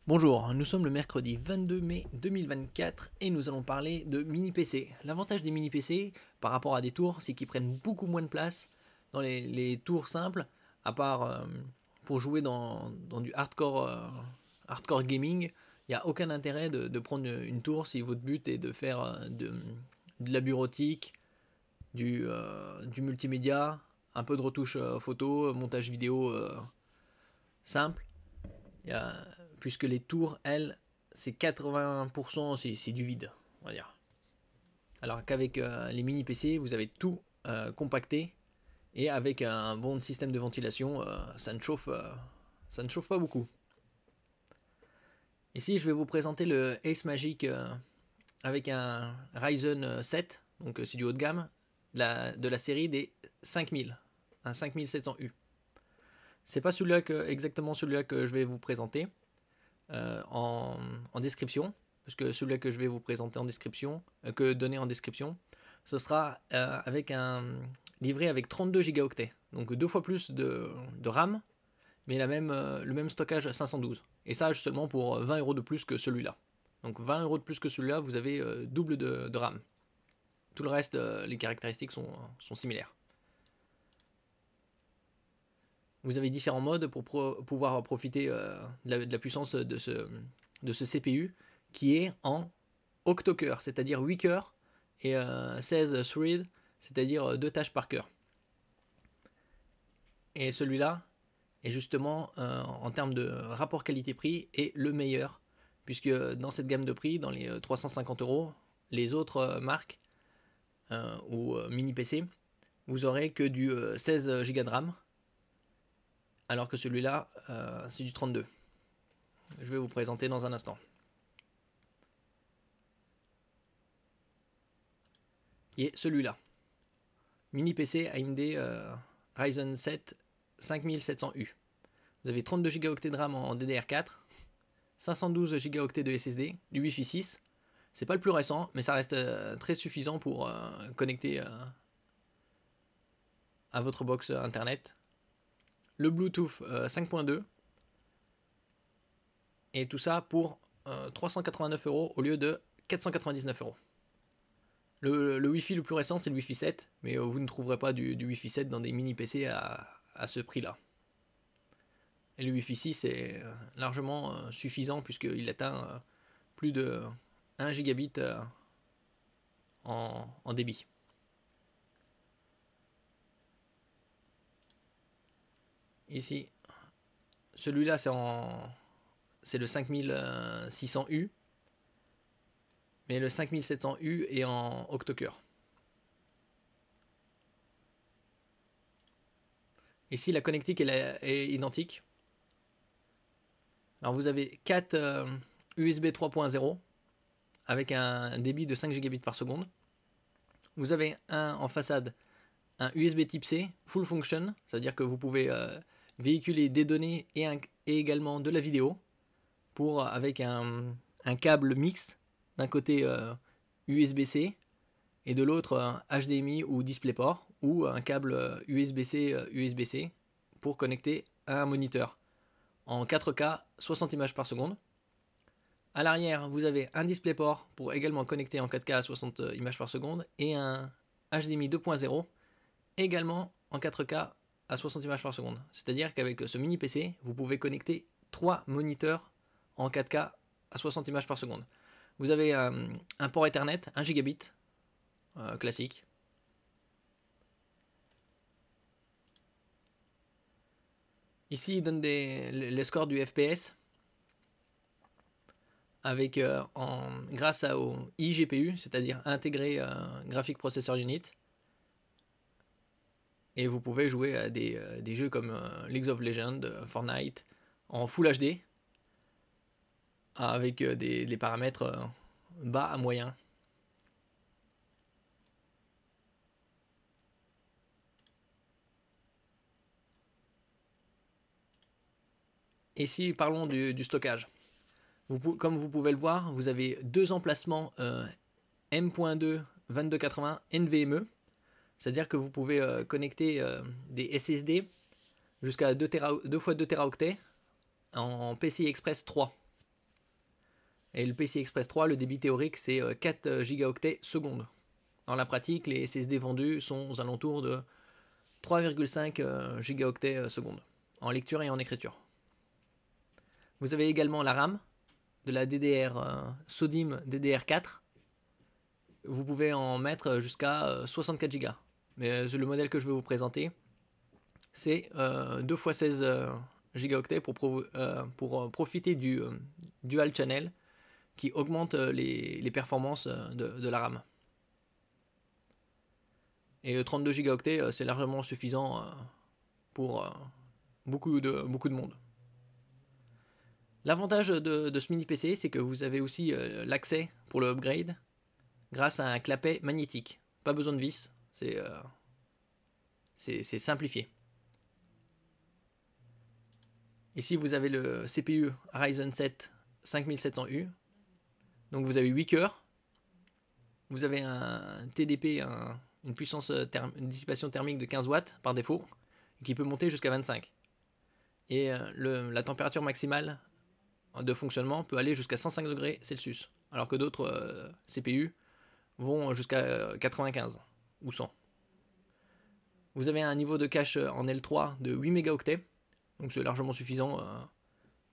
Bonjour, nous sommes le mercredi 22 mai 2024 et nous allons parler de mini PC. L'avantage des mini PC par rapport à des tours, c'est qu'ils prennent beaucoup moins de place dans les tours simples, à part pour jouer dans du hardcore gaming. Il n'y a aucun intérêt de prendre une tour si votre but est de faire de la bureautique, du multimédia, un peu de retouche photo, montage vidéo simple. Puisque les tours, elles, c'est 80%, c'est du vide, on va dire. Alors qu'avec les mini PC, vous avez tout compacté et avec un bon système de ventilation, ça ne chauffe pas beaucoup. Ici, je vais vous présenter le Ace Magic avec un Ryzen 7, donc c'est du haut de gamme, de la série des 5000, un 5700U. C'est pas exactement celui-là que je vais vous présenter. En description, parce que celui que je vais vous présenter en description, donner en description, ce sera avec livré avec 32 gigaoctets, donc deux fois plus de RAM, mais le même stockage à 512. Et ça seulement pour 20 € de plus que celui-là. Donc 20 € de plus que celui-là, vous avez double de RAM. Tout le reste, les caractéristiques sont similaires. Vous avez différents modes pour pouvoir profiter de la puissance de ce CPU qui est en octo-cœur, c'est-à-dire 8 cœurs et 16 threads, c'est-à-dire 2 tâches par cœur. Et celui-là est justement en termes de rapport qualité-prix est le meilleur, puisque dans cette gamme de prix, dans les 350 €, les autres marques ou mini PC, vous aurez que du 16 Go de RAM, alors que celui-là, c'est du 32. Je vais vous présenter dans un instant. Et celui-là. Mini PC AMD Ryzen 7 5700U. Vous avez 32 Go de RAM en DDR4, 512 Go de SSD, du Wi-Fi 6. C'est pas le plus récent, mais ça reste très suffisant pour connecter à votre box internet. Le Bluetooth 5.2 et tout ça pour 389 € au lieu de 499 €. Le Wi-Fi le plus récent c'est le Wi-Fi 7, mais vous ne trouverez pas du Wi-Fi 7 dans des mini PC à ce prix là. Et le Wi-Fi 6 est largement suffisant puisqu'il atteint plus de 1 gigabit en débit. Ici, celui-là c'est le 5600U, mais le 5700U est en octo-cœur. Ici la connectique est identique. Alors vous avez 4 USB 3.0 avec un débit de 5 Gb par seconde. Vous avez en façade un USB type C full function, c'est-à-dire que vous pouvez véhiculer des données et également de la vidéo avec un câble mixte, d'un côté USB-C et de l'autre HDMI ou DisplayPort, ou un câble USB-C USB-C pour connecter à un moniteur en 4K 60 images par seconde. À l'arrière, vous avez un DisplayPort pour également connecter en 4K à 60 images par seconde et un HDMI 2.0 également en 4K à 60 images par seconde. C'est-à-dire qu'avec ce mini PC, vous pouvez connecter 3 moniteurs en 4K à 60 images par seconde. Vous avez un port Ethernet, 1 gigabit classique. Ici, il donne les scores du FPS avec grâce au iGPU, c'est-à-dire intégré Graphic Processor Unit. Et vous pouvez jouer à des jeux comme League of Legends, Fortnite, en Full HD, avec des paramètres bas à moyen. Ici, parlons du stockage. Comme vous pouvez le voir, vous avez deux emplacements M.2 2280 NVMe. C'est-à-dire que vous pouvez connecter des SSD jusqu'à 2 x 2 Teraoctets en PCI Express 3. Et le PCI Express 3, le débit théorique, c'est 4 gigaoctets seconde. Dans la pratique, les SSD vendus sont aux alentours de 3,5 gigaoctets seconde, en lecture et en écriture. Vous avez également la RAM, de la DDR SODIMM DDR4. Vous pouvez en mettre jusqu'à 64 Go. Mais le modèle que je vais vous présenter, c'est 2 x 16 gigaoctets pour profiter du dual channel qui augmente les performances de la RAM. Et 32 gigaoctets, c'est largement suffisant pour beaucoup de monde. L'avantage de ce mini PC, c'est que vous avez aussi l'accès pour le upgrade grâce à un clapet magnétique. Pas besoin de vis, c'est simplifié. Ici, vous avez le CPU Ryzen 7 5700U. Donc vous avez 8 cœurs. Vous avez un TDP, une puissance, une dissipation thermique de 15 watts par défaut, qui peut monter jusqu'à 25. Et la température maximale de fonctionnement peut aller jusqu'à 105 degrés Celsius, alors que d'autres CPU vont jusqu'à 95 ou 100. Vous avez un niveau de cache en L3 de 8 mégaoctets, donc c'est largement suffisant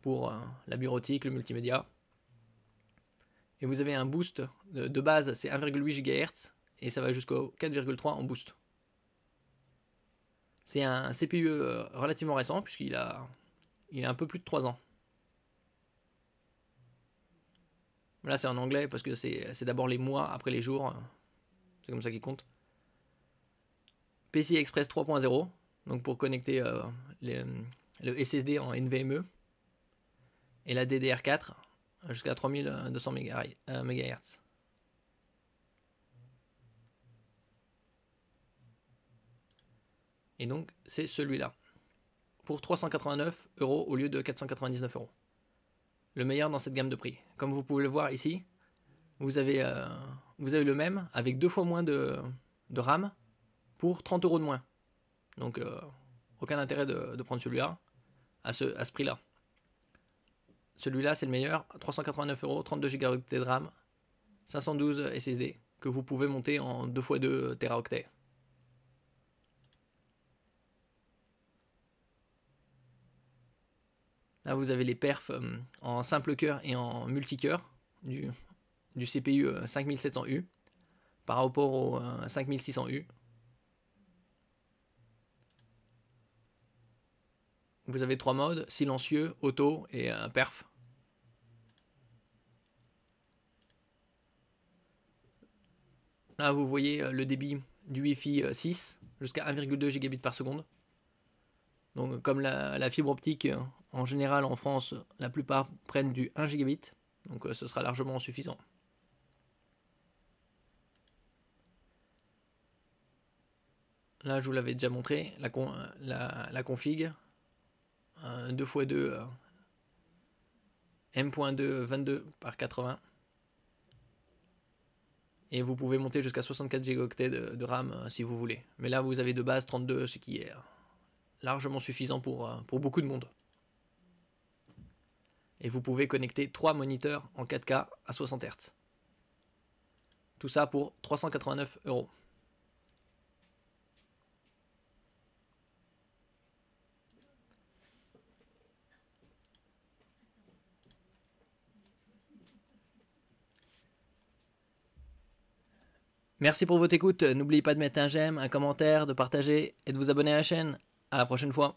pour la bureautique, le multimédia. Et vous avez un boost de base, c'est 1,8 GHz, et ça va jusqu'au 4,3 en boost. C'est un CPU relativement récent, puisqu'il a un peu plus de 3 ans. Là, c'est en anglais, parce que c'est d'abord les mois après les jours. C'est comme ça qu'il compte. PCI Express 3.0, donc pour connecter le SSD en NVMe. Et la DDR4 jusqu'à 3200 MHz. Et donc, c'est celui-là. Pour 389 € au lieu de 499 €. Le meilleur dans cette gamme de prix. Comme vous pouvez le voir ici, vous avez le même avec 2 fois moins de RAM pour 30 € de moins. Donc, aucun intérêt de prendre celui-là à ce prix-là. Celui-là, c'est le meilleur. 389 €, 32 Go de RAM, 512 SSD que vous pouvez monter en 2 x 2 Teraoctets. Là, vous avez les perfs en simple cœur et en multicœur du CPU 5700U par rapport au 5600U. Vous avez 3 modes, silencieux, auto et perf. Là, vous voyez le débit du Wi-Fi 6 jusqu'à 1,2 Gb par seconde. Donc, comme la fibre optique, en général en France, la plupart prennent du 1 Gb. Donc, ce sera largement suffisant. Là, je vous l'avais déjà montré, la config. 2 x 2 M.2 22 par 80. Et vous pouvez monter jusqu'à 64 Go de RAM si vous voulez. Mais là, vous avez de base 32, ce qui est largement suffisant pour beaucoup de monde. Et vous pouvez connecter 3 moniteurs en 4K à 60 Hz. Tout ça pour 389 €. Merci pour votre écoute. N'oubliez pas de mettre un j'aime, un commentaire, de partager et de vous abonner à la chaîne. À la prochaine fois.